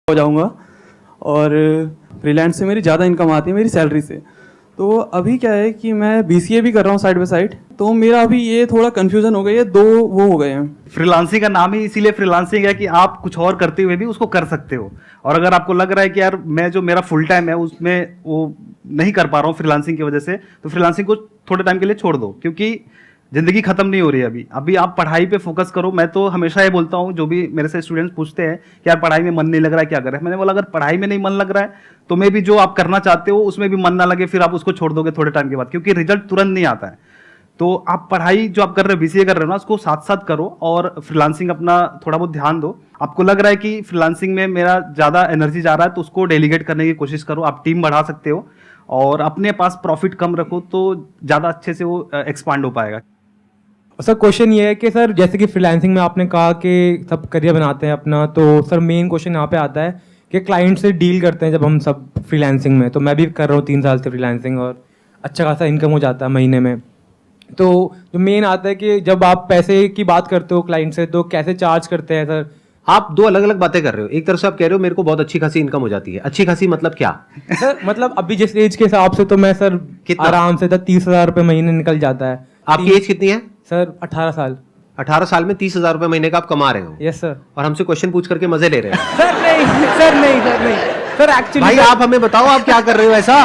हो जाऊंगा और फ्रीलांस से मेरी ज़्यादा इनकम आती है मेरी सैलरी से। तो अभी क्या है कि मैं बीसीए भी कर रहा हूँ साइड बाय साइड, तो मेरा अभी ये थोड़ा कन्फ्यूज़न हो गई है, दो वो हो गए हैं। फ्रीलांसिंग का नाम ही इसीलिए फ्रीलांसिंग है कि आप कुछ और करते हुए भी उसको कर सकते हो। और अगर आपको लग रहा है कि यार मैं जो मेरा फुल टाइम है उसमें वो नहीं कर पा रहा हूँ फ्रीलांसिंग की वजह से, तो फ्रीलांसिंग को थोड़े टाइम के लिए छोड़ दो, क्योंकि जिंदगी खत्म नहीं हो रही है अभी आप पढ़ाई पे फोकस करो। मैं तो हमेशा ये बोलता हूँ, जो भी मेरे से स्टूडेंट्स पूछते हैं कि यार पढ़ाई में मन नहीं लग रहा है क्या करें, मैंने बोला अगर पढ़ाई में नहीं मन लग रहा है तो मे भी जो आप करना चाहते हो उसमें भी मन ना लगे, फिर आप उसको छोड़ दोगे थोड़े टाइम के बाद, क्योंकि रिजल्ट तुरंत नहीं आता है। तो आप पढ़ाई जो आप कर रहे हो, बीसीए कर रहे हो ना, उसको साथ साथ करो और फ्रीलांसिंग अपना थोड़ा बहुत ध्यान दो। आपको लग रहा है कि फ्रीलांसिंग में मेरा ज़्यादा एनर्जी जा रहा है तो उसको डेलीगेट करने की कोशिश करो। आप टीम बढ़ा सकते हो और अपने पास प्रॉफिट कम रखो तो ज़्यादा अच्छे से वो एक्सपांड हो पाएगा। सर क्वेश्चन ये है कि सर जैसे कि फ्रीलांसिंग में आपने कहा कि सब करियर बनाते हैं अपना, तो सर मेन क्वेश्चन यहाँ पे आता है कि क्लाइंट से डील करते हैं जब हम सब फ्रीलांसिंग में, तो मैं भी कर रहा हूँ 3 साल से फ्रीलांसिंग और अच्छा खासा इनकम हो जाता है महीने में। तो जो मेन आता है कि जब आप पैसे की बात करते हो क्लाइंट से तो कैसे चार्ज करते हैं सर? आप दो अलग अलग बातें कर रहे हो। एक तरफ से आप कह रहे हो मेरे को बहुत अच्छी खासी इनकम हो जाती है। अच्छी खासी मतलब क्या? सर मतलब अभी जिस एज के हिसाब से तो मैं सर कितना? आराम से 30,000 रुपये महीने निकल जाता है। आपकी एज कितनी है? सर 18 साल। 18 साल में 30,000 रुपए महीने का आप कमा रहे हो? Yes sir. और हमसे क्वेश्चन पूछ करके मजे ले रहे हो? सर नहीं सर एक्चुअली भाई आप हमें बताओ आप क्या कर रहे हो ऐसा?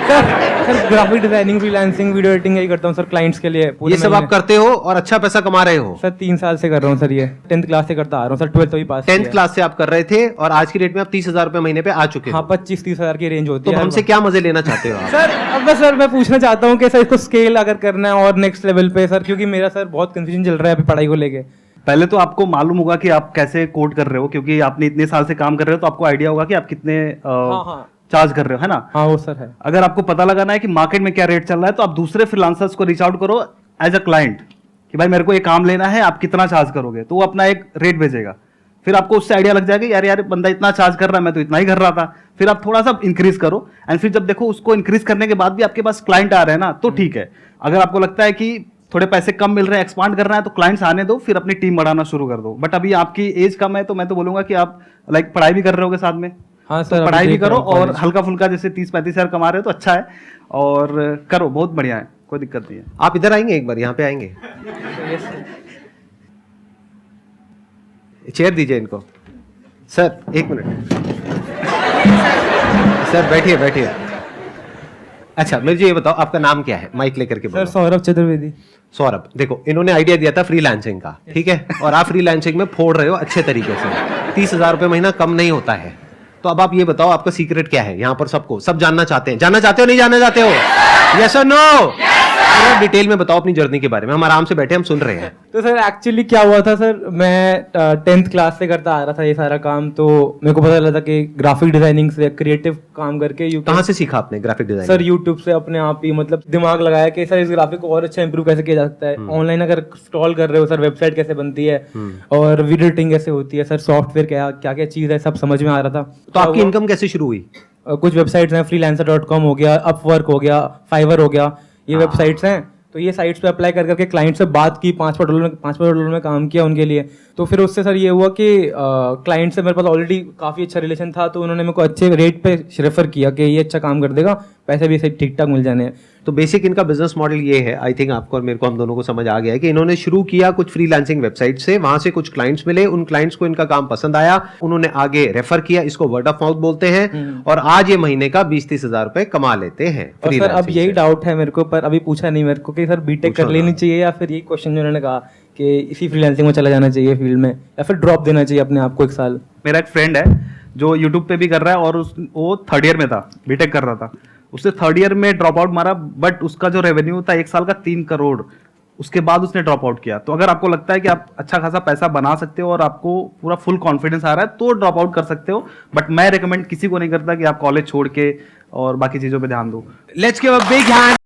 Sir graphic designing, freelancing, video editing यही करता हूँ सर क्लाइंट्स के लिए। ये सब आप करते हो और अच्छा पैसा कमा रहे हो? सर 3 साल से कर रहा हूँ सर, ये 10th क्लास से करता आ रहा हूँ सर, 12th भी पास 10th क्लास से आप कर रहे थे और आज की डेट में आप 30,000 रुपए महीने पे आ चुके हो। हाँ 25-30 हजार की रेंज होती तो है। हमसे क्या मजे लेना चाहते हो आप? सर अब बस सर मैं पूछना चाहता हूँ कि सर इसको स्केल अगर करना है और नेक्स्ट लेवल पे सर, क्योंकि मेरा सर बहुत कंफ्यूजन चल रहा है अभी पढ़ाई को लेके। पहले तो आपको मालूम होगा कि आप कैसे कोड कर रहे हो, क्योंकि आपने इतने साल से काम कर रहे हो तो आपको आइडिया होगा कि आप कितने हाँ। चार्ज कर रहे हो, है ना? हाँ वो सर है। अगर आपको पता लगाना है कि मार्केट में क्या रेट चल रहा है तो आप दूसरे फ्रीलांसर्स को रीच आउट करो एज अ क्लाइंट कि भाई मेरे को ये काम लेना है, आप कितना चार्ज करोगे, तो वो अपना एक रेट भेजेगा। फिर आपको उससे आइडिया लग जाएगा यार यार बंदा इतना चार्ज कर रहा है, मैं तो इतना ही कर रहा था। फिर आप थोड़ा सा इंक्रीज करो एंड फिर जब देखो उसको इंक्रीज करने के बाद भी आपके पास क्लाइंट आ रहे हैं ना, तो ठीक है। अगर आपको लगता है कि थोड़े पैसे कम मिल रहे हैं, एक्सपांड करना है, तो क्लाइंट्स आने दो, फिर अपनी टीम बढ़ाना शुरू कर दो। बट अभी आपकी एज कम है तो मैं तो बोलूंगा कि आप लाइक पढ़ाई भी कर रहे होगे साथ में। हाँ तो सर पढ़ाई भी करो और हल्का फुल्का जैसे 30-35 हजार कमा रहे हो तो अच्छा है, और करो, बहुत बढ़िया है, कोई दिक्कत नहीं है। आप इधर आएंगे एक बार, यहाँ पे आएंगे? चेयर दीजिए इनको। सर 1 मिनट सर, बैठिए बैठिए। अच्छा मुझे ये बताओ आपका नाम क्या है? माइक लेकर के सर बोलो। सौरभ चतुर्वेदी। सौरभ, देखो इन्होंने आइडिया दिया था फ्रीलांसिंग का, ठीक है, और आप फ्रीलांसिंग में फोड़ रहे हो अच्छे तरीके से। 30,000 रुपए महीना कम नहीं होता है। तो अब आप ये बताओ आपका सीक्रेट क्या है? यहाँ पर सब जानना चाहते हैं। जानना चाहते हो नहीं जानना चाहते हो? यस और नो? पूरा डिटेल में बताओ अपनी जर्नी के बारे में। हम आराम से बैठे हम सुन रहे हैं। तो सर एक्चुअली क्या हुआ था सर, मैं 10th क्लास से करता आ रहा था ये सारा काम, तो मेरे को पता चला था कि ग्राफिक डिजाइनिंग से क्रिएटिव काम करके कहाँ से सीखा आपने ग्राफिक डिजाइन? सर यूट्यूब से अपने आप ही मतलब दिमाग लगाया कि सर इस ग्राफिक को और अच्छा इंप्रूव कैसे किया जा सकता है। ऑनलाइन अगर स्क्रॉल कर रहे हो सर, वेबसाइट कैसे बनती है और वीडियो एडिटिंग कैसे होती है, सर सॉफ्टवेयर क्या क्या चीज़ है, सब समझ में आ रहा था। तो आपकी इनकम कैसे शुरू हुई? कुछ वेबसाइट्स हैं, freelancer.com हो गया, अपवर्क हो गया, फाइवर हो गया, ये वेबसाइट्स हैं। तो ये साइट्स पे अप्लाई कर करके क्लाइंट से बात की, $5 में काम किया उनके लिए। तो फिर उससे सर ये हुआ कि क्लाइंट से मेरे पास ऑलरेडी काफ़ी अच्छा रिलेशन था, तो उन्होंने मेरे को अच्छे रेट पे रेफर किया कि ये अच्छा काम कर देगा, पैसे भी सही ठीक ठाक मिल जाने हैं। तो बेसिक इनका बिजनेस मॉडल ये है, आई थिंक आपको और मेरे को, हम दोनों को समझ आ गया है कि इन्होंने शुरू किया कुछ फ्रीलांसिंग वेबसाइट से, वहां से कुछ क्लाइंट्स मिले, उन क्लाइंट्स को इनका काम पसंद आया, उन्होंने आगे रेफर किया, इसको वर्ड ऑफ माउथ बोलते हैं, और आज ये महीने का 20-30 हजार रुपए कमा लेते हैं। और सर अब यही डाउट है मेरे को, पर अभी पूछा नहीं मेरे को कि सर बीटेक कर लेनी चाहिए या फिर ये क्वेश्चन जो उन्होंने कहा कि इसी फ्रीलांसिंग में चला जाना चाहिए फील्ड में, या फिर ड्रॉप देना चाहिए अपने आप को 1 साल। मेरा एक फ्रेंड है जो यूट्यूब पे भी कर रहा है और वो 3rd ईयर में था, बीटेक कर रहा था। उसने 3rd ईयर में ड्रॉप आउट मारा, बट उसका जो रेवेन्यू था 1 साल का 3 करोड़, उसके बाद उसने ड्रॉप आउट किया। तो अगर आपको लगता है कि आप अच्छा खासा पैसा बना सकते हो और आपको पूरा फुल कॉन्फिडेंस आ रहा है तो ड्रॉप आउट कर सकते हो, बट मैं रिकमेंड किसी को नहीं करता कि आप कॉलेज छोड़ के और बाकी चीजों पे ध्यान दो। Let's give a big hand